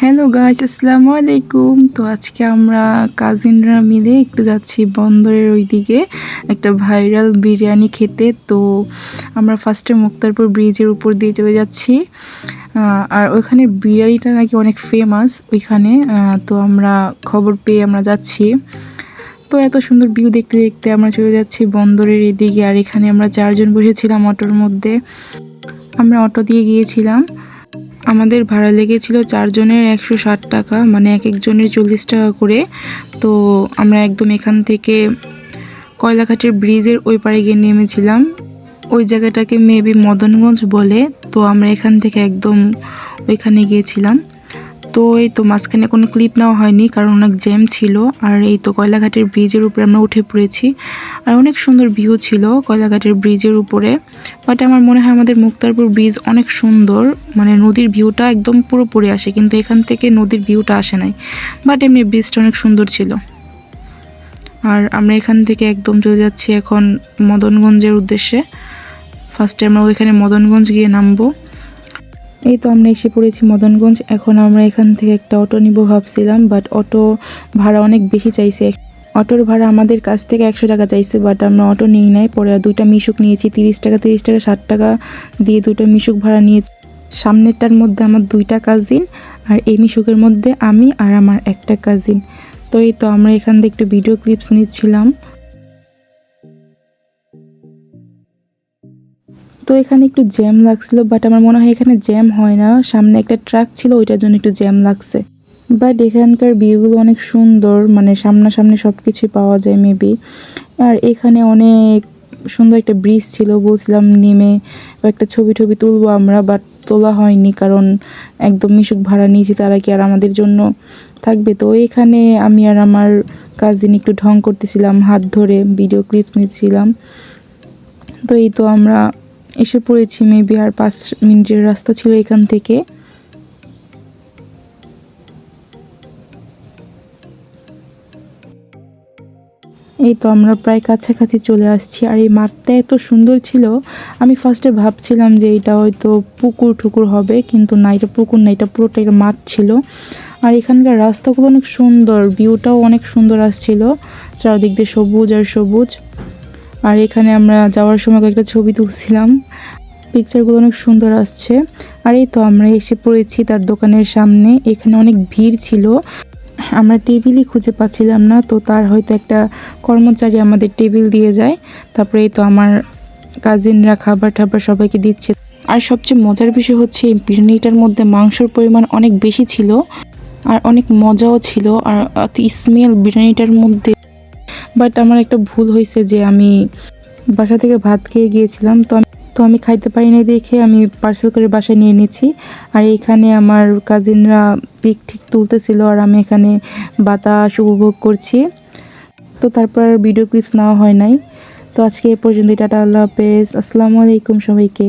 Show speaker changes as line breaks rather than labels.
Hello guys, আসসালামু আলাইকুম। তো আজকে আমরা কাজিনরা মিলে একটু যাচ্ছি বন্দরের ওইদিকে একটা ভাইরাল বিরিয়ানি খেতে। তো আমরা ফার্স্টে মুক্তারপুর ব্রিজের উপর দিয়ে চলে যাচ্ছি। আর ওইখানে বিরিয়ানিটা নাকি অনেক ফেমাস ওইখানে। তো আমরা খবর পেয়ে আমরা যাচ্ছি। তো এত সুন্দর ভিউ দেখতে দেখতে আমরা চলে যাচ্ছি বন্দরের এদিকে। আর এখানে আমরা 4 জন বসেছিলাম অটোর মধ্যে। আমরা অটো দিয়ে গিয়েছিলাম। আমাদের ভাড়া লেগেছিল 4 জনের 160 টাকা, মানে এক একজনের 40 টাকা করে। তো আমরা একদম এখান থেকে কয়লাঘাটের ব্রিজের ওই পাড়ে গিয়ে নেমেছিলাম। ওই জায়গাটাকে মেবি মদনগঞ্জ বলে। তো আমরা এখান থেকে একদম ওইখানে গিয়েছিলাম। তো এই তো মাঝখানে কোনো ক্লিপ নেওয়া হয়নি, কারণ অনেক জ্যাম ছিল। আর এই তো কয়লাঘাটের ব্রিজের উপরে আমরা উঠে পড়েছি। আর অনেক সুন্দর ভিউ ছিল কয়লাঘাটের ব্রিজের উপরে। বাট আমার মনে হয় আমাদের মুক্তারপুর ব্রিজ অনেক সুন্দর, মানে নদীর ভিউটা একদম পুরোপুরি আসে, কিন্তু এখান থেকে নদীর ভিউটা আসে নাই। বাট এমনি ব্রিজটা অনেক সুন্দর ছিল। আর আমরা এখান থেকে একদম চলে যাচ্ছি এখন মদনগঞ্জের উদ্দেশ্যে। ফার্স্টে আমরা ওইখানে মদনগঞ্জ গিয়ে নামবো। এই তো আমরা এসে পড়েছি মদনগঞ্জ। এখন আমরা এখান থেকে একটা অটো নিব ভাবছিলাম, বাট অটো ভাড়া অনেক বেশি চাইছে। অটোর ভাড়া আমাদের কাছ থেকে 100 টাকা চাইছে, বাট আমরা অটো নিই নাই। পরে 2টা মিশুক নিয়েছি 30 টাকা 60 টাকা দিয়ে 2টা মিশুক ভাড়া নিয়েছি। সামনেরটার মধ্যে আমার 2টা কাজিন, আর এই মিশুকের মধ্যে আমি আর আমার একটা কাজিন। তো এই তো আমরা এখান থেকে একটু ভিডিও ক্লিপস নিচ্ছিলাম। তো এখানে একটু জ্যাম লাগছিল, বাট আমার মনে হয় এখানে জ্যাম হয় না। সামনে একটা ট্রাক ছিল, ওইটার জন্য একটু জ্যাম লাগছে। বাট এখানকার ভিউগুলো অনেক সুন্দর, মানে সামনাসামনি সব কিছুই পাওয়া যায় মেবি। আর এখানে অনেক সুন্দর একটা ব্রিজ ছিল, বলছিলাম নেমে একটা ছবি তুলবো আমরা, বাট তোলা হয়নি, কারণ একদম মিশুক ভাড়া নিয়েছি, তারা কি আর আমাদের জন্য থাকবে। তো এখানে আমি আর আমার কাজিন একটু ঢং করতেছিলাম, হাত ধরে ভিডিও ক্লিপ নিচ্ছিলাম। তো এই তো আমরা এসে পড়েছি, মেবি আর 5 মিনিটের রাস্তা ছিল এখান থেকে। এই তো আমরা প্রায় কাছাকাছি চলে আসছি। আর এই মাঠটা এত সুন্দর ছিল, আমি ফার্স্টে ভাবছিলাম যে এটা হয়তো পুকুর ঠুকুর হবে, কিন্তু না, এটা পুকুর না, এটা পুরোটা একটা মাঠ ছিল। আর এখানকার রাস্তাগুলো অনেক সুন্দর, ভিউটাও অনেক সুন্দর আসছিল, চারদিক দিয়ে সবুজ আর সবুজ। আর এখানে আমরা যাওয়ার সময় একটা ছবি তুলছিলাম, পিকচারগুলো অনেক সুন্দর আসছে। আর এই তো আমরা এসে পড়েছি তার দোকানের সামনে। এখানে অনেক ভিড় ছিল, আমরা টেবিলই খুঁজে পাচ্ছিলাম না। তো তার হয়তো একটা কর্মচারী আমাদের টেবিল দিয়ে যায়। তারপরে এই তো আমার কাজিনরা খাবার সবাইকে দিচ্ছে। আর সবচেয়ে মজার বিষয় হচ্ছে এই বিরিয়ানিটার মধ্যে মাংসর পরিমাণ অনেক বেশি ছিল, আর অনেক মজাও ছিল, আর অতি স্মেল বিরিয়ানিটার মধ্যে। বাট আমার একটা ভুল হয়েছে যে আমি বাসা থেকে ভাত খেয়ে গিয়েছিলাম, তো আমি খাইতে পারি নাই দেখে আমি পার্সেল করে বাসায় নিয়ে নিয়েছি। আর এখানে আমার কাজিনরা পিক ঠিক তুলতেছিল, আর আমি এখানে বাতাস উপভোগ করছি। তো তারপর ভিডিও ক্লিপস নেওয়া হয় নাই। তো আজকে এ পর্যন্ত, টাটা, আল্লাহ হাফেজ, আসসালামু আলাইকুম সবাইকে।